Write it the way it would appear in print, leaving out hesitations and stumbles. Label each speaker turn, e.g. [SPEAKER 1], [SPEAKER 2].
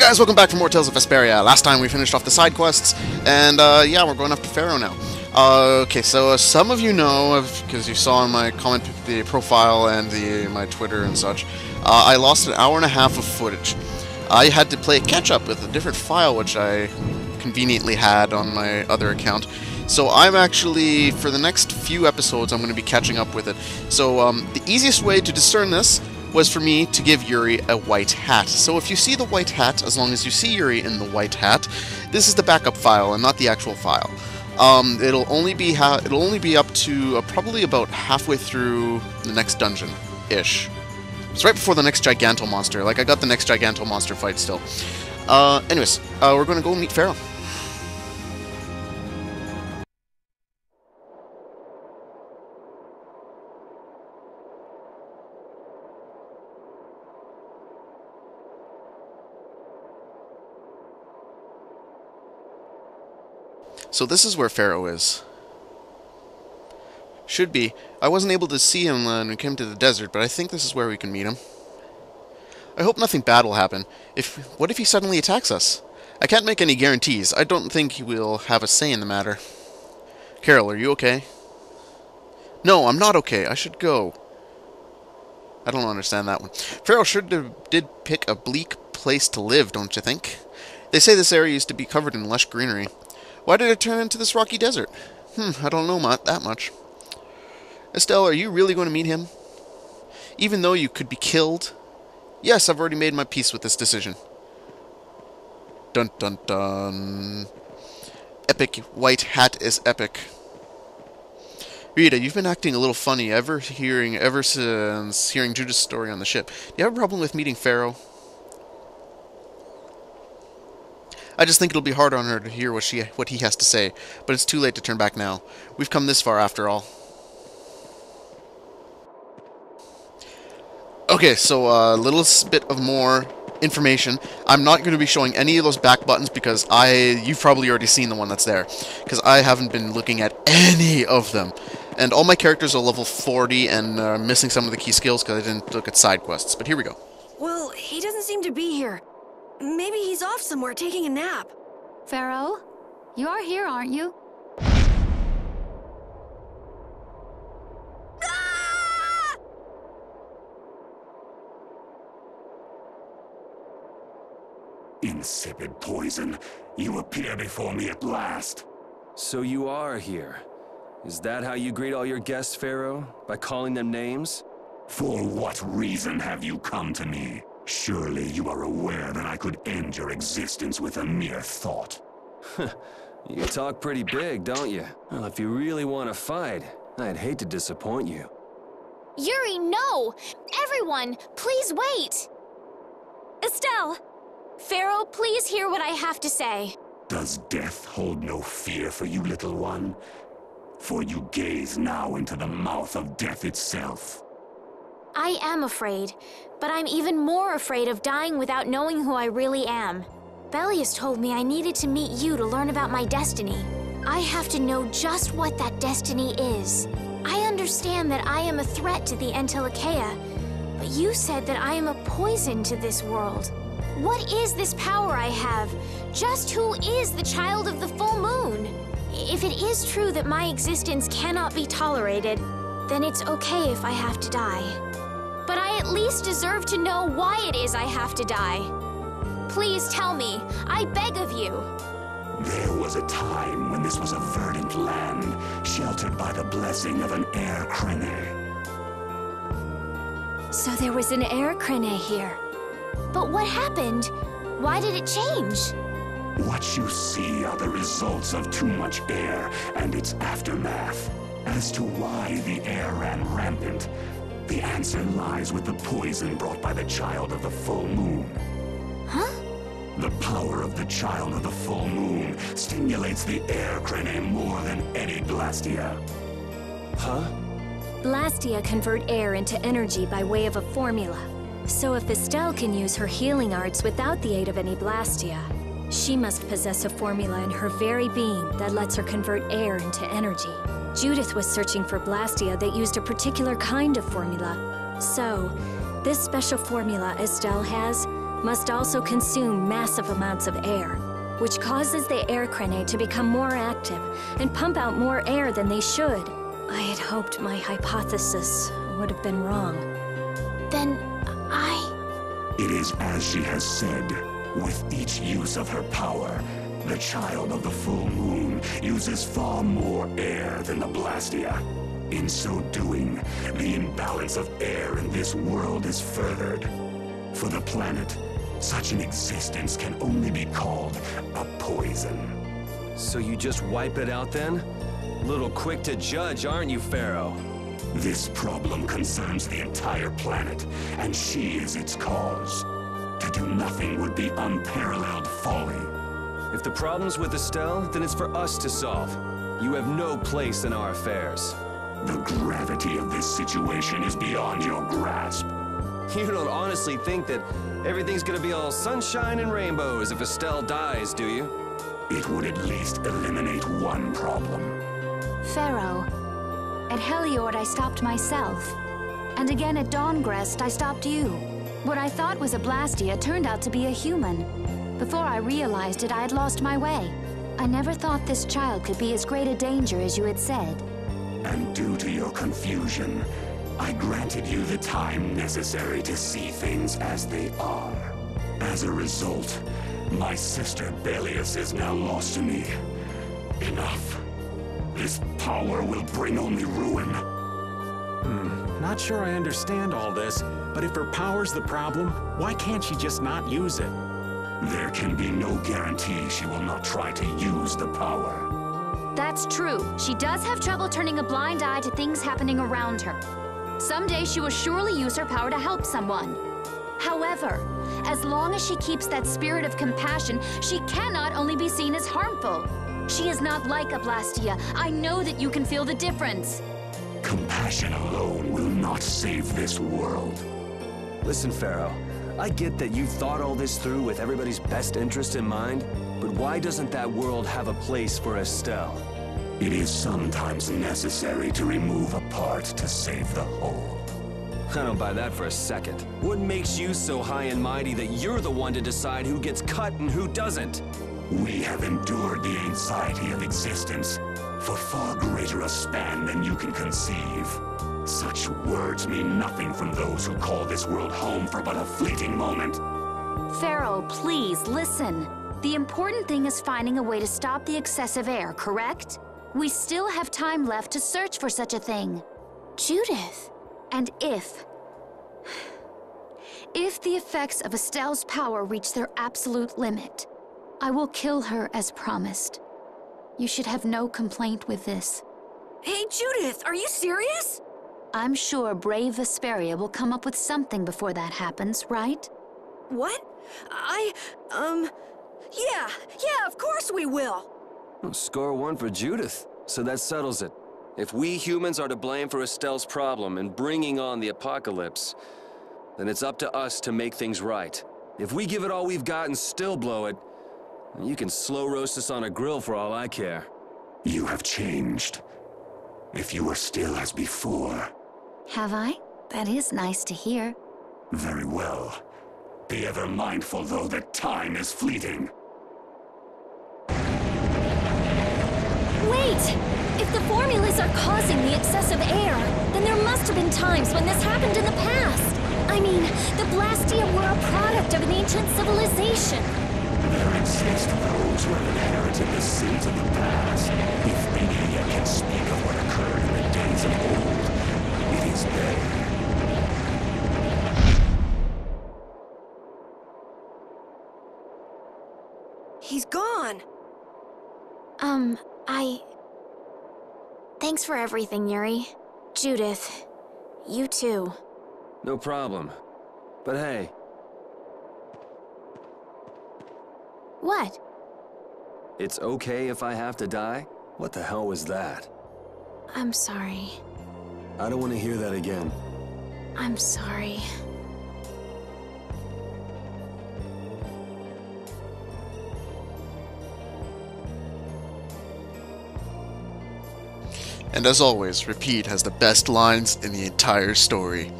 [SPEAKER 1] guys, welcome back for more Tales of Vesperia. Last time we finished off the side quests, and yeah, we're going after Phaeroh now. Okay, so some of you know, because you saw in my comment, the profile and my Twitter and such, I lost an hour and a half of footage. I had to play catch-up with a different file, which I conveniently had on my other account. So I'm actually, for the next few episodes, I'm going to be catching up with it. So the easiest way to discern this was for me to give Yuri a white hat. So if you see the white hat, as long as you see Yuri in the white hat, this is the backup file and not the actual file. It'll only be up to probably about halfway through the next dungeon-ish. It's right before the next Giganto monster. Like, I got the next Giganto monster fight still. Anyways, we're going to go meet Phaeroh. So this is where Phaeroh is. Should be. I wasn't able to see him when we came to the desert, but I think this is where we can meet him. I hope nothing bad will happen. What if he suddenly attacks us? I can't make any guarantees. I don't think he will have a say in the matter. Carol, are you okay? No, I'm not okay. I should go. I don't understand that one. Phaeroh did pick a bleak place to live, don't you think? They say this area used to be covered in lush greenery. Why did it turn into this rocky desert? I don't know that much. Estelle, are you really going to meet him? Even though you could be killed? Yes, I've already made my peace with this decision. Dun dun dun. Epic white hat is epic. Rita, you've been acting a little funny ever since hearing Judith's story on the ship. Do you have a problem with meeting Phaeroh? I just think it'll be hard on her to hear what he has to say, but it's too late to turn back now. We've come this far after all. Okay, so a little bit of more information. I'm not going to be showing any of those back buttons because you've probably already seen the one that's there, because I haven't been looking at any of them. And all my characters are level 40 and missing some of the key skills because I didn't look at side quests. But here we go.
[SPEAKER 2] Well, he doesn't seem to be here. Maybe he's off somewhere taking a nap.
[SPEAKER 3] Phaeroh, you are here, aren't you?
[SPEAKER 2] Ah!
[SPEAKER 4] Insipid poison, you appear before me at last.
[SPEAKER 5] So you are here. Is that how you greet all your guests, Phaeroh? By calling them names?
[SPEAKER 4] For what reason have you come to me? Surely you are aware that I could end your existence with a mere thought.
[SPEAKER 5] You talk pretty big, don't you? Well, if you really want to fight, I'd hate to disappoint you.
[SPEAKER 3] Yuri, no! Everyone, please wait! Estelle! Phaeroh, please hear what I have to say.
[SPEAKER 4] Does death hold no fear for you, little one? For you gaze now into the mouth of death itself.
[SPEAKER 3] I am afraid, but I'm even more afraid of dying without knowing who I really am. Bellius told me I needed to meet you to learn about my destiny. I have to know just what that destiny is. I understand that I am a threat to the Entelecheia, but you said that I am a poison to this world. What is this power I have? Just who is the child of the full moon? If it is true that my existence cannot be tolerated, then it's okay if I have to die. But I at least deserve to know why it is I have to die. Please tell me, I beg of you.
[SPEAKER 4] There was a time when this was a verdant land, sheltered by the blessing of an air crene.
[SPEAKER 3] So there was an air crene here. But what happened? Why did it change?
[SPEAKER 4] What you see are the results of too much air and its aftermath. As to why the air ran rampant, the answer lies with the poison brought by the child of the full moon.
[SPEAKER 3] Huh?
[SPEAKER 4] The power of the child of the full moon stimulates the air crene more than any blastia.
[SPEAKER 5] Huh?
[SPEAKER 6] Blastia convert air into energy by way of a formula. So if Estelle can use her healing arts without the aid of any blastia, she must possess a formula in her very being that lets her convert air into energy. Judith was searching for blastia that used a particular kind of formula. So, this special formula Estelle has must also consume massive amounts of air, which causes the air cranae to become more active and pump out more air than they should. I had hoped my hypothesis would have been wrong.
[SPEAKER 3] Then
[SPEAKER 4] It is as she has said. With each use of her power, the child of the full moon uses far more air than the Blastia. In so doing, the imbalance of air in this world is furthered. For the planet, such an existence can only be called a poison.
[SPEAKER 5] So you just wipe it out then? Little quick to judge, aren't you, Phaeroh?
[SPEAKER 4] This problem concerns the entire planet, and she is its cause. To do nothing would be unparalleled folly.
[SPEAKER 5] If the problem's with Estelle, then it's for us to solve. You have no place in our affairs.
[SPEAKER 4] The gravity of this situation is beyond your grasp.
[SPEAKER 5] You don't honestly think that everything's gonna be all sunshine and rainbows if Estelle dies, do you?
[SPEAKER 4] It would at least eliminate one problem.
[SPEAKER 7] Phaeroh, at Heliord I stopped myself. And again at Dawngrest I stopped you. What I thought was a Blastia turned out to be a human. Before I realized it, I had lost my way. I never thought this child could be as great a danger as you had said.
[SPEAKER 4] And due to your confusion, I granted you the time necessary to see things as they are. As a result, my sister Belius is now lost to me. Enough. This power will bring only ruin.
[SPEAKER 8] Not sure I understand all this, but if her power's the problem, why can't she just not use it?
[SPEAKER 4] There can be no guarantee she will not try to use the power.
[SPEAKER 7] That's true. She does have trouble turning a blind eye to things happening around her. Someday she will surely use her power to help someone. However, as long as she keeps that spirit of compassion, she cannot only be seen as harmful. She is not like a Blastia. I know that you can feel the difference.
[SPEAKER 4] Compassion alone will not save this world.
[SPEAKER 5] Listen, Phaeroh, I get that you've thought all this through with everybody's best interest in mind, but why doesn't that world have a place for Estelle?
[SPEAKER 4] It is sometimes necessary to remove a part to save the whole.
[SPEAKER 5] I don't buy that for a second. What makes you so high and mighty that you're the one to decide who gets cut and who doesn't?
[SPEAKER 4] We have endured the anxiety of existence for far greater a span than you can conceive. Such words mean nothing from those who call this world home for but a fleeting moment.
[SPEAKER 7] Phaeroh, please listen. The important thing is finding a way to stop the excessive air, correct? We still have time left to search for such a thing.
[SPEAKER 3] Judith.
[SPEAKER 7] And if the effects of Estelle's power reach their absolute limit, I will kill her as promised. You should have no complaint with this.
[SPEAKER 2] Hey, Judith, are you serious?
[SPEAKER 7] I'm sure brave Vesperia will come up with something before that happens, right?
[SPEAKER 2] What? Yeah, of course we will.
[SPEAKER 5] Well, score one for Judith, so that settles it. If we humans are to blame for Estelle's problem and bringing on the apocalypse, then it's up to us to make things right. If we give it all we've got and still blow it, you can slow roast us on a grill for all I care.
[SPEAKER 4] You have changed. If you were still as before.
[SPEAKER 7] Have I? That is nice to hear.
[SPEAKER 4] Very well. Be ever mindful, though, that time is fleeting.
[SPEAKER 6] Wait! If the formulas are causing the excessive air, then there must have been times when this happened in the past. I mean, the Blastia were a product of an ancient civilization.
[SPEAKER 4] There exist those who have inherited the sins of the past. If any yet can speak of what occurred in the days of old, it is they.
[SPEAKER 2] He's gone.
[SPEAKER 3] Thanks for everything, Yuri. Judith, you too.
[SPEAKER 5] No problem. But hey.
[SPEAKER 3] What?
[SPEAKER 5] It's okay if I have to die? What the hell was that?
[SPEAKER 3] I'm sorry.
[SPEAKER 5] I don't want to hear that again.
[SPEAKER 3] I'm sorry.
[SPEAKER 1] And as always, Repeat has the best lines in the entire story.